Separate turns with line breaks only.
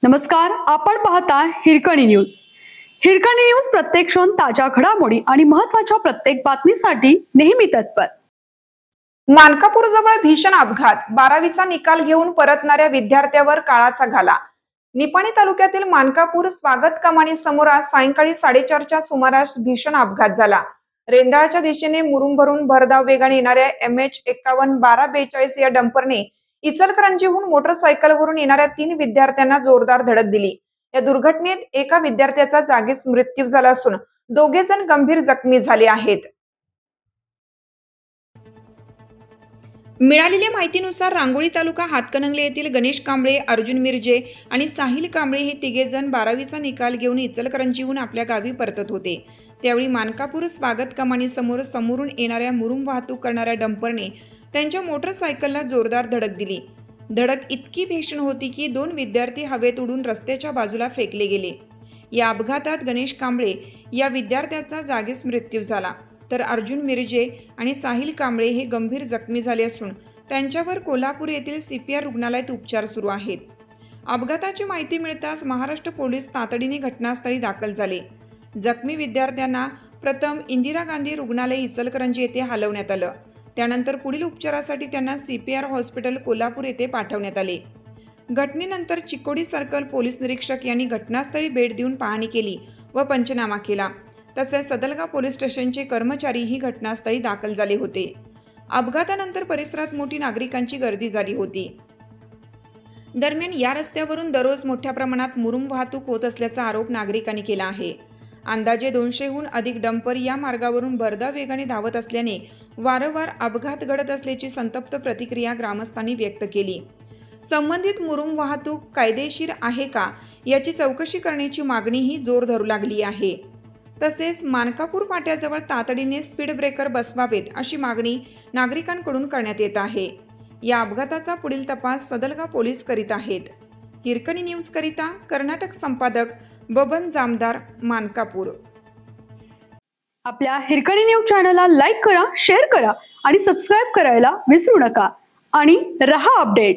नमस्कार, आपण पाहता हिरकणी न्यूज. हिरकणी न्यूज प्रत्येक क्षण ताज्या घडामोडी आणि महत्त्वाच्या प्रत्येक बातमीसाठी नेहमी तत्पर.
मानकापूर जवळ भीषण अपघात, 12वीचा निकाल घेऊन परतणाऱ्या विद्यार्थ्यावर काळाचा घाला. निपाणी तालुक्यातील मानकापूर स्वागत कमानी समोर आज सायंकाळी 4:30च्या सुमारास भीषण अपघात झाला. रेंदाळच्या दिशेने मुरुम भरून भरधाव वेगाने येणाऱ्या MH511242 या डंपरने इचलकरंजीहून मोटरसायकलवरून येणाऱ्या 3 विद्यार्थ्यांना जोरदार धडक दिली. या दुर्घटनेत एका विद्यार्थ्याचा जागीच मृत्यू झाला असून 2 जण गंभीर जखमी झाले आहेत. मिळालेल्या माहितीनुसार रांगोळी तालुका हातकणंगले येथील गणेश कांबळे, अर्जुन मिरजे आणि साहिल कांबळे हे 3 जण 12वीचा निकाल घेऊन इचलकरंजीहून आपल्या गावी परतत होते. त्यावेळी मानकापूर स्वागत कमानी समोरून येणाऱ्या मुरुम वाहतूक करणाऱ्या डंपरने त्यांच्या मोटरसायकलला जोरदार धडक दिली. धडक इतकी भीषण होती की 2 विद्यार्थी हवेत उडून रस्त्याच्या बाजूला फेकले गेले. या अपघातात गणेश कांबळे या विद्यार्थ्याचा जागीच मृत्यू झाला, तर अर्जुन मिरजे आणि साहिल कांबळे हे गंभीर जखमी झाले असून त्यांच्यावर कोल्हापूर येथील CPR रुग्णालयात उपचार सुरू आहेत. अपघाताची माहिती मिळताच महाराष्ट्र पोलीस तातडीने घटनास्थळी दाखल झाले. जखमी विद्यार्थ्यांना प्रथम इंदिरा गांधी रुग्णालय इचलकरंजी येथे हलवण्यात आलं. त्यानंतर पुढील उपचारासाठी त्यांना CPR हॉस्पिटल कोल्हापूर येथे पाठवण्यात आले. घटनेनंतर चिकोडी सर्कल पोलीस निरीक्षक यांनी घटनास्थळी भेट देऊन पाहणी केली व पंचनामा केला. तसेच सदलगा पोलीस स्टेशनचे कर्मचारीही घटनास्थळी दाखल झाले होते. अपघातानंतर परिसरात मोठी नागरिकांची गर्दी झाली होती. दरम्यान या रस्त्यावरून दररोज मोठ्या प्रमाणात मुरुम वाहतूक होत असल्याचा आरोप नागरिकांनी केला आहे. अंदाजे 200हून अधिक डंपर या मार्गावरून भरधाव वेगाने धावत असल्याने वारंवार अपघात घडत असल्याची संतप्त प्रतिक्रिया ग्रामस्थांनी व्यक्त केली. संबंधित मुरुम वाहतूक कायदेशीर आहे का याची चौकशी करण्याची मागणीही जोर धरू लागली आहे. तसेच मानकापूर फाट्याजवळ तातडीने स्पीड ब्रेकर बसवावेत अशी मागणी नागरिकांकडून करण्यात येत आहे. या अपघाताचा पुढील तपास सदलगा पोलीस करीत आहेत. हिरकणी न्यूज करिता कर्नाटक संपादक बबन जामदार, मानकापूर.
आपल्या हिरकणी न्यूज चॅनलला लाईक करा, शेअर करा आणि सबस्क्राईब करायला विसरू नका आणि रहा अपडेट.